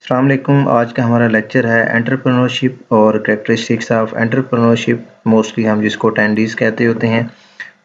अस्सलाम वालेकुम। आज का हमारा लेक्चर है एंटरप्रेन्योरशिप और कैरेक्टरिस्टिक्स ऑफ एंटरप्रेन्योरशिप। मोस्टली हम जिसको 10 Ds कहते होते हैं,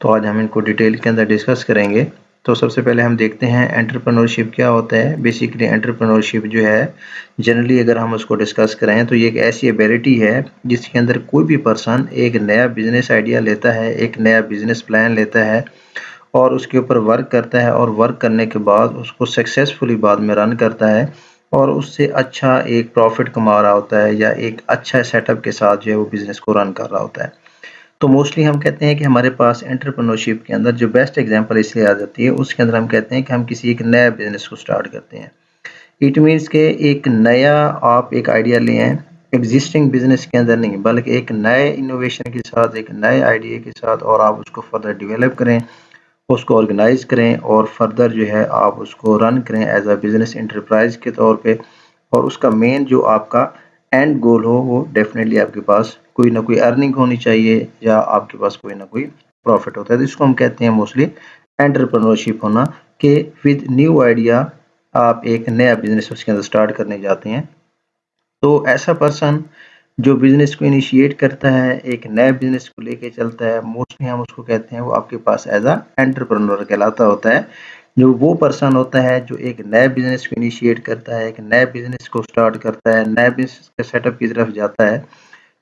तो आज हम इनको डिटेल के अंदर डिस्कस करेंगे। तो सबसे पहले हम देखते हैं एंटरप्रेन्योरशिप क्या होता है। बेसिकली एंटरप्रेन्योरशिप जो है, जनरली अगर हम उसको डिस्कस करें तो ये एक ऐसी एबिलिटी है जिसके अंदर कोई भी पर्सन एक नया बिजनेस आइडिया लेता है, एक नया बिजनेस प्लान लेता है और उसके ऊपर वर्क करता है और वर्क करने के बाद उसको सक्सेसफुली बाद में रन करता है और उससे अच्छा एक प्रॉफिट कमा रहा होता है या एक अच्छा सेटअप के साथ जो है वो बिज़नेस को रन कर रहा होता है। तो मोस्टली हम कहते हैं कि हमारे पास एंटरप्रेन्योरशिप के अंदर जो बेस्ट एग्जांपल इसलिए आ जाती है, उसके अंदर हम कहते हैं कि हम किसी एक नया बिज़नेस को स्टार्ट करते हैं। इट मीन्स कि एक नया आप एक आइडिया ले आएँ, एक्जिस्टिंग बिज़नेस के अंदर नहीं, बल्कि एक नए इनोवेशन के साथ, एक नए आइडिया के साथ और आप उसको फर्दर डेवलप करें, उसको ऑर्गेनाइज़ करें और फर्दर जो है आप उसको रन करें एज़ अ बिज़नेस एंटरप्राइज़ के तौर पे। और उसका मेन जो आपका एंड गोल हो वो डेफ़िनेटली आपके पास कोई ना कोई अर्निंग होनी चाहिए या आपके पास कोई ना कोई प्रॉफ़िट होता है। तो इसको हम कहते हैं मोस्टली एंटरप्रेन्योरशिप होना, कि विद न्यू आइडिया आप एक नया बिज़नेस उसके अंदर स्टार्ट करने जाते हैं। तो ऐसा पर्सन जो बिज़नेस को इनिशिएट करता है, एक नए बिज़नेस को लेके चलता है, मोस्टली हम उसको कहते हैं वो आपके पास एज़ अ एंटरप्रेन्योर कहलाता होता है। जो वो पर्सन होता है जो एक नए बिज़नेस को इनिशिएट करता है, एक नए बिज़नेस को स्टार्ट करता है, नए बिज़नेस के सेटअप की तरफ जाता है,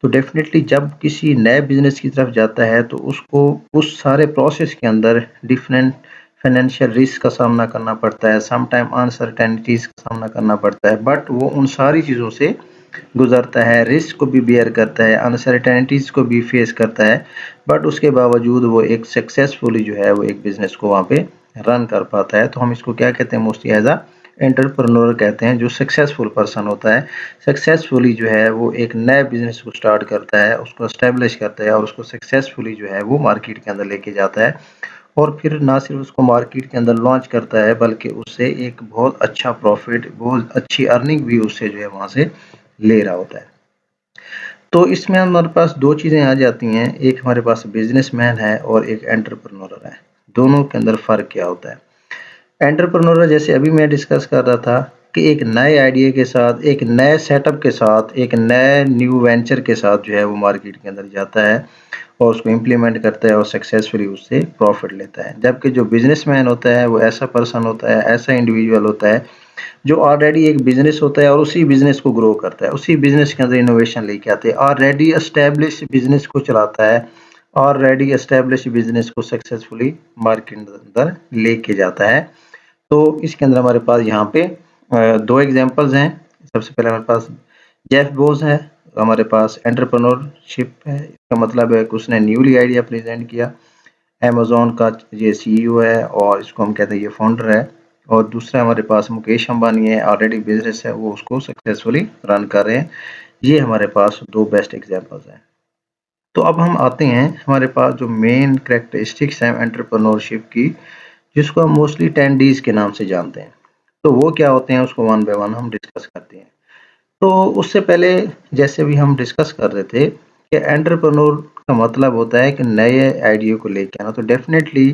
तो डेफ़िनेटली जब किसी नए बिज़नेस की तरफ जाता है तो उसको उस सारे प्रोसेस के अंदर डिफरेंट फाइनेंशियल रिस्क का सामना करना पड़ता है, सम टाइम अनसर्टेनिटीज़ का सामना करना पड़ता है, बट वो उन सारी चीज़ों से गुज़रता है, रिस्क को भी बेयर करता है, अनसर्टेनिटीज़ को भी फेस करता है, बट उसके बावजूद वो एक सक्सेसफुली जो है वो एक बिज़नेस को वहाँ पे रन कर पाता है। तो हम इसको क्या कहते हैं, मोस्टली एज़ अ एंटरप्रेन्योर कहते हैं। जो सक्सेसफुल पर्सन होता है, सक्सेसफुली जो है वो एक नए बिज़नेस को स्टार्ट करता है, उसको एस्टेब्लिश करता है और उसको सक्सेसफुली जो है वो मार्केट के अंदर लेके जाता है और फिर ना सिर्फ उसको मार्केट के अंदर लॉन्च करता है, बल्कि उससे एक बहुत अच्छा प्रॉफ़िट, बहुत अच्छी अर्निंग भी उससे जो है वहाँ से ले रहा होता है। तो इसमें हमारे पास 2 चीज़ें आ जाती हैं, एक हमारे पास बिज़नेसमैन है और एक एंटरप्रेन्योर है। दोनों के अंदर फ़र्क क्या होता है? एंटरप्रेन्योर जैसे अभी मैं डिस्कस कर रहा था कि एक नए आइडिया के साथ, एक नए सेटअप के साथ, एक नए न्यू वेंचर के साथ जो है वो मार्केट के अंदर जाता है और उसको इम्प्लीमेंट करता है और सक्सेसफुली उससे प्रॉफ़िट लेता है। जबकि जो बिज़नेसमैन होता है वो ऐसा पर्सन होता है, ऐसा इंडिविजुअल होता है जो ऑलरेडी एक बिज़नेस होता है और उसी बिज़नेस को ग्रो करता है, उसी बिज़नेस के अंदर इनोवेशन लेके आते हैं, ऑलरेडी एस्टेब्लिश बिज़नेस को चलाता है, ऑलरेडी एस्टेब्लिश बिज़नेस को सक्सेसफुली मार्केट के अंदर लेके जाता है। तो इसके अंदर हमारे पास यहाँ पे 2 एग्ज़ाम्पल्स हैं। सबसे पहले हमारे पास जेफ बेज़ोस है, हमारे पास एंटरप्रेन्योरशिप है। इसका मतलब है कि उसने न्यूली आइडिया प्रेज़ेंट किया। अमेज़न का ये सीईओ है और इसको हम कहते हैं ये फाउंडर है। और दूसरा हमारे पास मुकेश अंबानी है, ऑलरेडी बिज़नेस है, वो उसको सक्सेसफुली रन कर रहे हैं। ये हमारे पास 2 बेस्ट एग्ज़ाम्पल्स हैं। तो अब हम आते हैं हमारे पास जो मेन कैरेक्टरिस्टिक्स हैं एंटरप्रेन्योरशिप की, जिसको हम मोस्टली 10 डीज़ के नाम से जानते हैं। तो वो क्या होते हैं उसको वन बाय वन हम डिस्कस करते हैं। तो उससे पहले जैसे भी हम डिस्कस कर रहे थे कि एंटरप्रेन्योर का मतलब होता है कि नए आइडिया को लेके आना। तो डेफ़िनेटली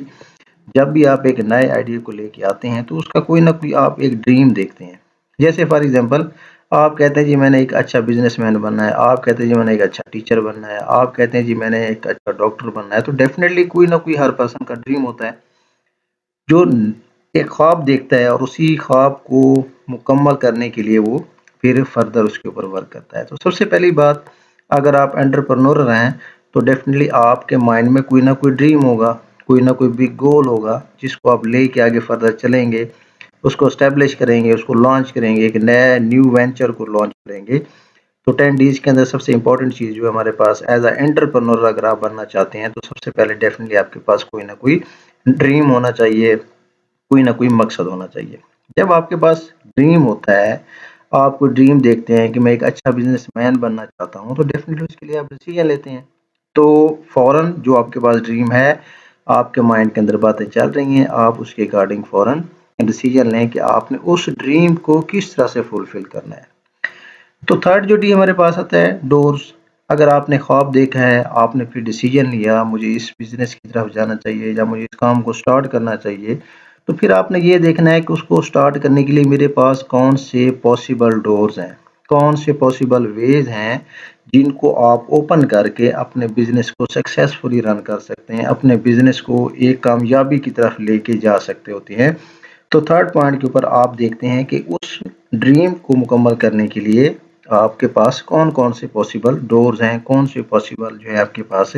जब भी आप एक नए आइडिया को लेके आते हैं तो उसका कोई ना कोई आप एक ड्रीम देखते हैं। जैसे फॉर एग्ज़ाम्पल आप कहते हैं जी मैंने एक अच्छा बिज़नेसमैन बनना है, आप कहते हैं जी मैंने एक अच्छा टीचर बनना है, आप कहते हैं जी मैंने एक अच्छा डॉक्टर बनना है। तो डेफ़िनेटली कोई ना कोई हर पर्सन का ड्रीम होता है, जो एक ख्वाब देखता है और उसी ख्वाब को मुकम्मल करने के लिए वो फिर फर्दर उसके ऊपर वर्क करता है। तो सबसे पहली बात, अगर आप एंटरप्रेन्योर हैं तो डेफ़िनेटली आपके माइंड में कोई ना कोई ड्रीम होगा, कोई ना कोई बिग गोल होगा जिसको आप लेके आगे फर्दर चलेंगे, उसको एस्टेब्लिश करेंगे, उसको लॉन्च करेंगे, एक नया न्यू वेंचर को लॉन्च करेंगे। तो 10 डीज़ के अंदर सबसे इम्पोर्टेंट चीज़ जो है हमारे पास एज़ अ एंटरप्रेन्योर अगर आप बनना चाहते हैं तो सबसे पहले डेफ़िनेटली आपके पास कोई ना कोई ड्रीम होना चाहिए, कोई ना कोई मकसद होना चाहिए। जब आपके पास ड्रीम होता है, आप कोई ड्रीम देखते हैं कि मैं एक अच्छा बिज़नेसमैन बनना चाहता हूँ, तो डेफ़िनेटली उसके लिए आप डिसीज़न लेते हैं। तो फ़ौरन जो आपके पास ड्रीम है, आपके माइंड के अंदर बातें चल रही हैं, आप उसके अकॉर्डिंग फ़ौरन डिसीज़न लें कि आपने उस ड्रीम को किस तरह से फुलफ़िल करना है। तो थर्ड जो डी हमारे पास आता है डोर्स। अगर आपने ख्वाब देखा है, आपने फिर डिसीजन लिया मुझे इस बिज़नेस की तरफ जाना चाहिए या मुझे इस काम को स्टार्ट करना चाहिए, तो फिर आपने ये देखना है कि उसको स्टार्ट करने के लिए मेरे पास कौन से पॉसिबल डोर्स हैं, कौन से पॉसिबल वेज हैं जिनको आप ओपन करके अपने बिजनेस को सक्सेसफुली रन कर सकते हैं, अपने बिजनेस को एक कामयाबी की तरफ लेके जा सकते होते हैं। तो थर्ड पॉइंट के ऊपर आप देखते हैं कि उस ड्रीम को मुकम्मल करने के लिए आपके पास कौन कौन से पॉसिबल डोर्स हैं, कौन से पॉसिबल जो है आपके पास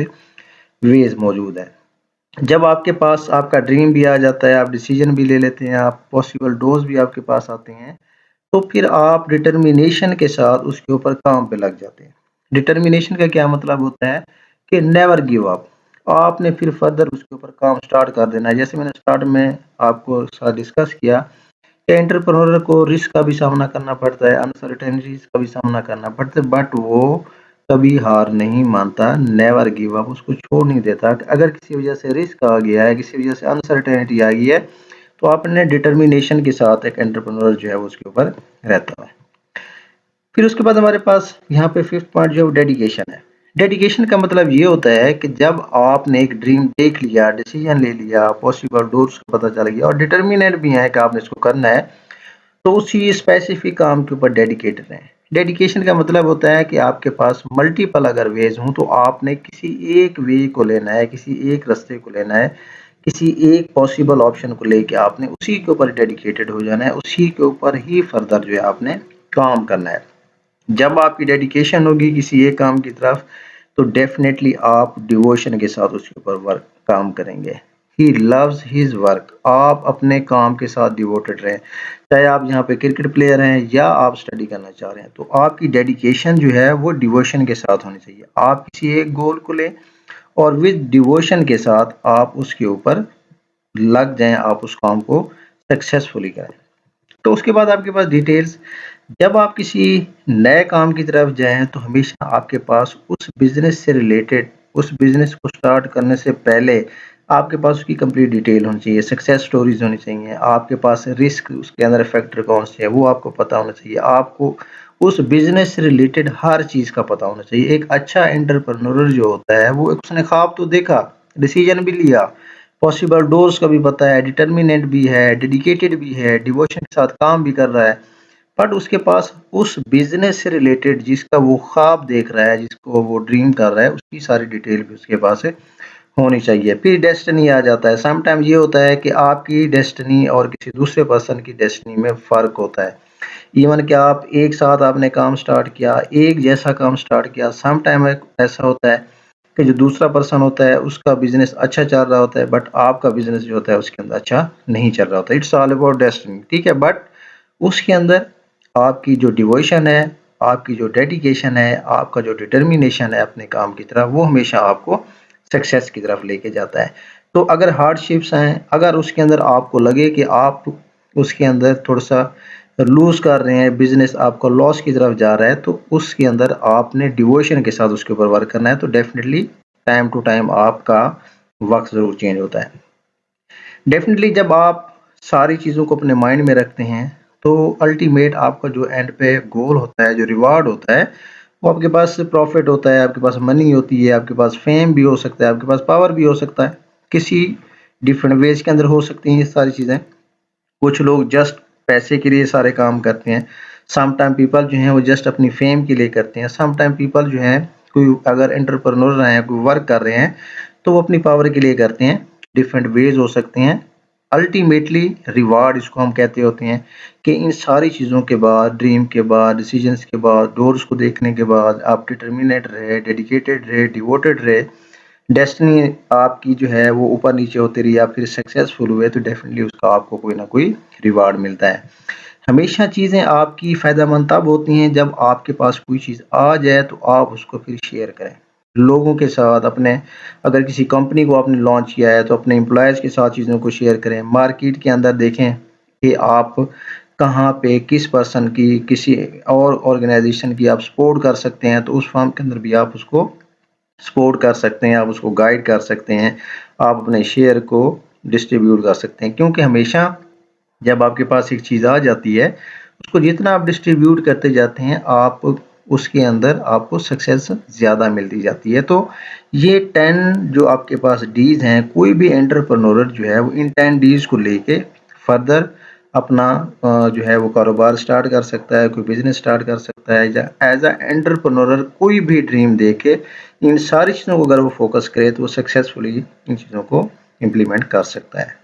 वेज मौजूद है। जब आपके पास आपका ड्रीम भी आ जाता है, आप डिसीजन भी ले लेते हैं, आप पॉसिबल डोर्स भी आपके पास आते हैं, तो फिर आप डिटर्मिनेशन के साथ उसके ऊपर काम पे लग जाते हैं। डिटर्मिनेशन का क्या मतलब होता है कि नेवर गिव अप। आपने फिर फर्दर उसके ऊपर काम स्टार्ट कर देना है। जैसे मैंने स्टार्ट में आपको साथ डिस्कस किया कि एंटरप्रेन्योर को रिस्क का भी सामना करना पड़ता है, अनसर्टेनिटीज का भी सामना करना पड़ता है, बट वो कभी हार नहीं मानता, नेवर गिव अप, उसको छोड़ नहीं देता। अगर किसी वजह से रिस्क आ गया है, किसी वजह से अनसर्टेनिटी आ गई है, तो अपने डिटर्मिनेशन के साथ एक एंटरप्रेन्योर जो है वो उसके ऊपर रहता है। फिर उसके बाद हमारे पास यहाँ पे फिफ्थ पॉइंट जो डेडिकेशन है। डेडिकेशन का मतलब ये होता है कि जब आपने एक ड्रीम देख लिया, डिसीजन ले लिया, पॉसिबल डोर्स को पता चल गया और डिटर्मिनेट भी है कि आपने इसको करना है, तो उसी स्पेसिफिक काम के ऊपर डेडिकेटेड रहें। डेडिकेशन का मतलब होता है कि आपके पास मल्टीपल अगर वेज हों, तो आपने किसी एक वे को लेना है, किसी एक रास्ते को लेना है, किसी एक पॉसिबल ऑप्शन को लेके आपने उसी के ऊपर डेडिकेटेड हो जाना है, उसी के ऊपर ही फर्दर जो है आपने काम करना है। जब आपकी डेडिकेशन होगी किसी एक काम की तरफ, तो डेफिनेटली आप डिवोशन के साथ उसके ऊपर वर्क काम करेंगे। He loves his work. आप अपने काम के साथ डिवोटेड रहें, चाहे आप यहाँ पे क्रिकेट प्लेयर हैं या आप स्टडी करना चाह रहे हैं, तो आपकी डेडिकेशन जो है वो डिवोशन के साथ होनी चाहिए। आप किसी एक गोल को लें और विद डिवोशन के साथ आप उसके ऊपर लग जाएं, आप उस काम को सक्सेसफुली करें। तो उसके बाद आपके पास डिटेल्स, जब आप किसी नए काम की तरफ जाएं, तो हमेशा आपके पास उस बिजनेस से रिलेटेड, उस बिजनेस को स्टार्ट करने से पहले आपके पास उसकी कंप्लीट डिटेल होनी चाहिए, सक्सेस स्टोरीज होनी चाहिए, आपके पास रिस्क उसके अंदर फैक्टर कौन से है वो आपको पता होना चाहिए, आपको उस बिजनेस से रिलेटेड हर चीज का पता होना चाहिए। एक अच्छा एंटरप्रेन्योर जो होता है वो उसने ख्वाब तो देखा, डिसीजन भी लिया, पॉसिबल डोर्स का भी पता है, डिटर्मिनेंट भी है, डेडिकेटेड भी है, डिवोशन के साथ काम भी कर रहा है, बट उसके पास उस बिजनेस से रिलेटेड जिसका वो ख्वाब देख रहा है, जिसको वो ड्रीम कर रहा है, उसकी सारी डिटेल भी उसके पास होनी चाहिए। फिर डेस्टिनी आ जाता है। समटाइम ये होता है कि आपकी डेस्टिनी और किसी दूसरे पर्सन की डेस्टिनी में फ़र्क होता है। इवन कि आप एक साथ आपने काम स्टार्ट किया, एक जैसा काम स्टार्ट किया, समटाइम ऐसा होता है कि जो दूसरा पर्सन होता है उसका बिज़नेस अच्छा चल रहा होता है, बट आपका बिज़नेस जो होता है उसके अंदर अच्छा नहीं चल रहा होता है। इट्स ऑल अबाउट डेस्टिनी, ठीक है? बट उसके अंदर आपकी जो डिवोशन है, आपकी जो डेडिकेशन है, आपका जो डिटर्मिनेशन है अपने काम की तरफ, वो हमेशा आपको सक्सेस की तरफ लेके जाता है। तो अगर हार्डशिप्स हैं, अगर उसके अंदर आपको लगे कि आप उसके अंदर थोड़ा-सा लूज़ कर रहे हैं, बिज़नेस आपका लॉस की तरफ जा रहा है, तो उसके अंदर आपने डिवोशन के साथ उसके ऊपर वर्क करना है, तो डेफ़िनिटली टाइम टू टाइम आपका वक़्त ज़रूर चेंज होता है। डेफ़िनिटली जब आप सारी चीज़ों को अपने माइंड में रखते हैं, तो अल्टीमेट आपका जो एंड पे गोल होता है, जो रिवार्ड होता है, वो आपके पास प्रॉफ़िट होता है, आपके पास मनी होती है, आपके पास फ़ेम भी हो सकता है, आपके पास पावर भी हो सकता है। किसी डिफरेंट वेज़ के अंदर हो सकती हैं ये सारी चीज़ें। कुछ लोग जस्ट पैसे के लिए सारे काम करते हैं। सम टाइम पीपल जो हैं वो जस्ट अपनी फ़ेम के लिए करते हैं। सम टाइम पीपल जो हैं, कोई अगर एंटरप्रेन्योर हैं, कोई वर्क कर रहे हैं, तो वो अपनी पावर के लिए करते हैं। डिफरेंट वेज़ हो सकते हैं। अल्टीमेटली रिवार्ड इसको हम कहते होते हैं कि इन सारी चीज़ों के बाद, ड्रीम के बाद, डिसीजंस के बाद, डोर्स को देखने के बाद आप डिटर्मिनेट रहे, डेडिकेटेड रहे, डिवोटेड रहे, डेस्टिनी आपकी जो है वो ऊपर-नीचे होती रही, आप फिर सक्सेसफुल हुए, तो डेफिनिटली उसका आपको कोई ना कोई रिवार्ड मिलता है। हमेशा चीज़ें आपकी फ़ायदेमंद तब होती हैं जब आपके पास कोई चीज़ आ जाए तो आप उसको फिर शेयर करें। लोगों के साथ अपने, अगर किसी कंपनी को आपने लॉन्च किया है तो अपने एम्प्लॉइज़ के साथ चीज़ों को शेयर करें। मार्केट के अंदर देखें कि आप कहाँ पे किस पर्सन की, किसी और ऑर्गेनाइज़ेशन की आप सपोर्ट कर सकते हैं, तो उस फर्म के अंदर भी आप उसको सपोर्ट कर सकते हैं, आप उसको गाइड कर सकते हैं, आप अपने शेयर को डिस्ट्रीब्यूट कर सकते हैं। क्योंकि हमेशा जब आपके पास एक चीज़ आ जाती है, उसको जितना आप डिस्ट्रीब्यूट करते जाते हैं, आप उसके अंदर आपको सक्सेस ज़्यादा मिलती जाती है। तो ये 10 जो आपके पास डीज़ हैं, कोई भी एंटरप्रेन्योर जो है वो इन 10 डीज़ को लेके फर्दर अपना जो है वो कारोबार स्टार्ट कर सकता है, कोई बिजनेस स्टार्ट कर सकता है, या एज अ एंटरप्रेन्योर कोई भी ड्रीम देके इन सारी चीज़ों को अगर वो फोकस करे तो वो सक्सेसफुली इन चीज़ों को इम्प्लीमेंट कर सकता है।